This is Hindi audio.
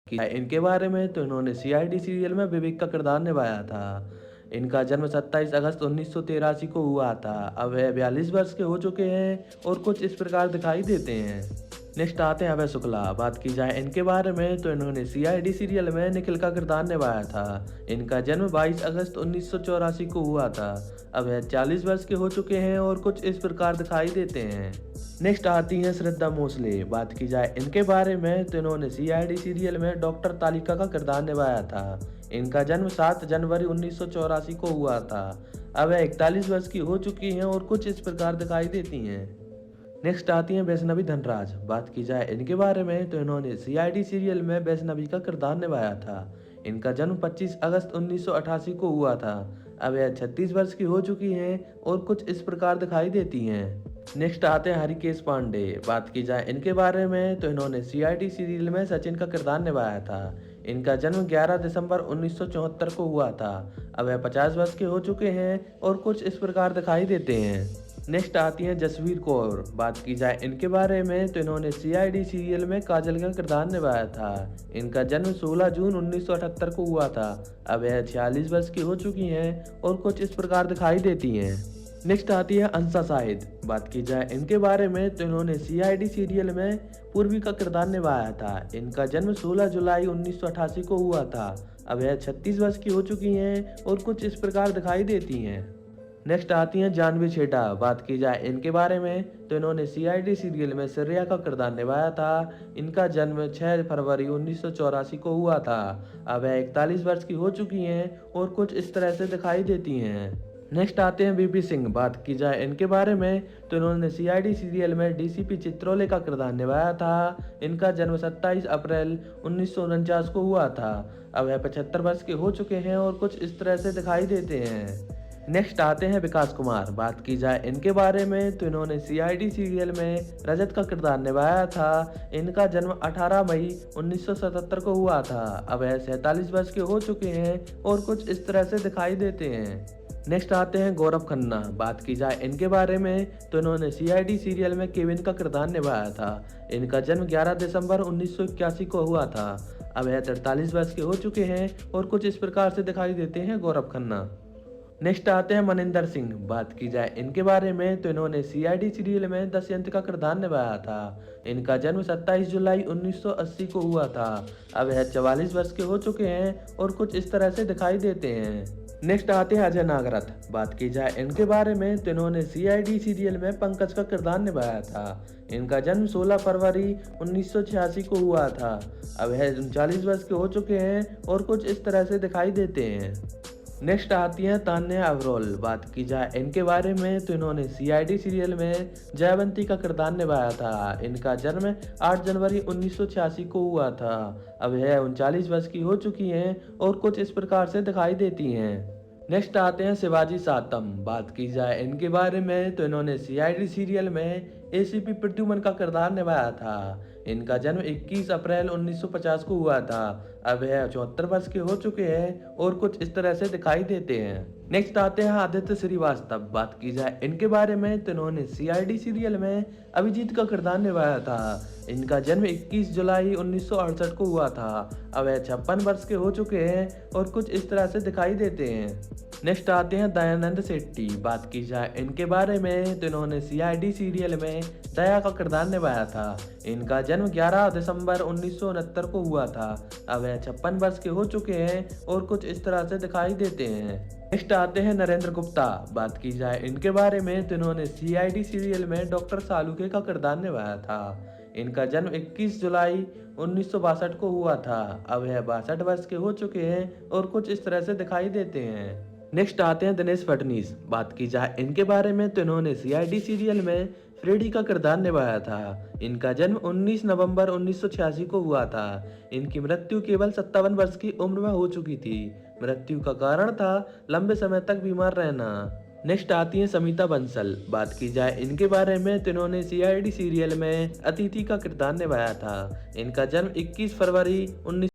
कि इनके बारे में तो इन्होंने सीआईडी सीरियल में विवेक का किरदार निभाया था। इनका जन्म 27 अगस्त 1983 को हुआ था। अब वह 42 वर्ष के हो चुके हैं और कुछ इस प्रकार दिखाई देते हैं। नेक्स्ट आते हैं अभय शुक्ला। बात की जाए इनके बारे में तो इन्होंने सीआईडी सीरियल में निखिल का किरदार निभाया था। इनका जन्म 22 अगस्त 1984 को हुआ था। अब वह 40 वर्ष के हो चुके हैं और कुछ इस प्रकार दिखाई देते हैं। नेक्स्ट आती हैं श्रद्धा भोसले। बात की जाए इनके बारे में तो इन्होंने सीआईडी सीरियल में डॉक्टर तालिका का किरदार निभाया था। इनका जन्म 7 जनवरी 1984 को हुआ था। अब वह 41 वर्ष की हो चुकी हैं और कुछ इस प्रकार दिखाई देती हैं। नेक्स्ट आती हैं वैष्णवी धनराज। बात की जाए इनके बारे में तो इन्होंने सीआईडी सीरियल में वैष्णवी का किरदार निभाया था। इनका जन्म 25 अगस्त 1988 को हुआ था। अब वह 36 वर्ष की हो चुकी हैं और कुछ इस प्रकार दिखाई देती हैं। नेक्स्ट आते हैं हरिकेश पांडे। बात की जाए इनके बारे में तो इन्होंने सीआईडी सीरियल में सचिन का किरदार निभाया था। इनका जन्म 11 दिसंबर 1974 को हुआ था। अब वह 50 वर्ष के हो चुके हैं और कुछ इस प्रकार दिखाई देते हैं। नेक्स्ट आती हैं जसवीर कौर। बात की जाए इनके बारे में तो इन्होंने सीआईडी सीरियल में काजल का किरदार निभाया था। इनका जन्म 16 जून 1978 को हुआ था। अब वह 46 वर्ष की हो चुकी हैं और कुछ इस प्रकार दिखाई देती हैं। नेक्स्ट आती है अंसा शाहिद। बात की जाए इनके बारे में तो इन्होंने सीआईडी सीरियल में पूर्वी का किरदार निभाया था। इनका जन्म 16 जुलाई 1988 को हुआ था। अब यह 36 वर्ष की हो चुकी हैं और कुछ इस प्रकार दिखाई देती हैं। नेक्स्ट आती हैं जानवी छेटा। बात की जाए इनके बारे में तो इन्होंने सीआईडी सीरियल में श्रेया का किरदार निभाया था। इनका जन्म 6 फरवरी 1984 को हुआ था। अब वह 41 वर्ष की हो चुकी हैं और कुछ इस तरह से दिखाई देती हैं। नेक्स्ट आते हैं बीपी सिंह। बात की जाए इनके बारे में तो इन्होंने सीआईडी सीरियल में डीसीपी चित्रोले का किरदार निभाया था। इनका जन्म 27 अप्रैल 1949 को हुआ था। अब वह 75 वर्ष के हो चुके हैं और कुछ इस तरह से दिखाई देते हैं। नेक्स्ट आते हैं विकास कुमार। बात की जाए इनके बारे में तो इन्होंने सीआईडी सीरियल में रजत का किरदार निभाया था। इनका जन्म 18 मई 1977 को हुआ था। अब वह 47 वर्ष के हो चुके हैं और कुछ इस तरह से दिखाई देते हैं। नेक्स्ट आते हैं गौरव खन्ना। बात की जाए इनके बारे में तो इन्होंने सीआईडी सीरियल में केविन का किरदार निभाया था। इनका जन्म 11 दिसंबर 1981 को हुआ था। अब यह 43 वर्ष के हो चुके हैं और कुछ इस प्रकार से दिखाई देते हैं गौरव खन्ना। नेक्स्ट आते हैं मनिंदर सिंह। बात की जाए इनके बारे में तो इन्होंने सीआईडी सीरियल में दशयंत का किरदार निभाया था। इनका जन्म 27 जुलाई 1980 को हुआ था। अब यह 44 वर्ष के हो चुके हैं और कुछ इस तरह से दिखाई देते हैं। नेक्स्ट आते हैं अजय नागरथ। बात की जाए इनके बारे में तो इन्होंने सीआईडी सीरियल में पंकज का किरदार निभाया था। इनका जन्म 16 फरवरी 1986 को हुआ था। अब यह 39 वर्ष के हो चुके हैं और कुछ इस तरह से दिखाई देते हैं। नेक्स्ट आती हैं तान्या अग्रवाल। बात की जाए इनके बारे में तो इन्होंने सीआईडी सीरियल में जयवंती का किरदार निभाया था। इनका जन्म 8 जनवरी 1986 को हुआ था। अब यह 39 वर्ष की हो चुकी हैं और कुछ इस प्रकार से दिखाई देती हैं। नेक्स्ट आते हैं शिवाजी सातम। बात की जाए इनके बारे में तो इन्होंने सीआईडी सीरियल में एसीपी प्रद्युमन का किरदार निभाया था। इनका जन्म 21 अप्रैल 1950 को हुआ था। अब यह 74 वर्ष के हो चुके हैं और कुछ इस तरह से दिखाई देते हैं। नेक्स्ट आते हैं आदित्य श्रीवास्तव। बात की जाए इनके बारे में तो इन्होंने सीआईडी सीरियल में अभिजीत का किरदार निभाया था। इनका जन्म 21 जुलाई 1968 को हुआ था। अब यह 56 वर्ष के हो चुके हैं और कुछ इस तरह से दिखाई देते हैं। नेक्स्ट आते हैं दयानंद शेट्टी। बात की जाए इनके बारे में तो इन्होंने सीआईडी सीरियल में दया का किरदार निभाया था। इनका जन्म 11 दिसंबर 1969 को हुआ था। अब यह 56 वर्ष के हो चुके हैं और कुछ इस तरह से दिखाई देते हैं। नेक्स्ट आते हैं नरेंद्र गुप्ता। बात की जाए इनके बारे में तो इन्होंने सीआईडी सीरियल में डॉक्टर सालुके का किरदार निभाया था। इनका जन्म 21 जुलाई 1962 को हुआ था। अब यह 62 वर्ष के हो चुके हैं और कुछ इस तरह से दिखाई देते हैं। नेक्स्ट आते हैं दिनेश फडणीस। बात की जाए इनके बारे में तो इन्होंने सीआईडी सीरियल में फ्रेडी का किरदार निभाया था। इनका जन्म 19 नवंबर 1986 को हुआ था। इनकी मृत्यु केवल 57 वर्ष की उम्र में हो चुकी थी। मृत्यु का कारण था लंबे समय तक बीमार रहना। नेक्स्ट आती हैं समीता बंसल। बात की जाए इनके बारे में तो इन्होंने सीआईडी सीरियल में अतिथि का किरदार निभाया था। इनका जन्म 21 फरवरी 19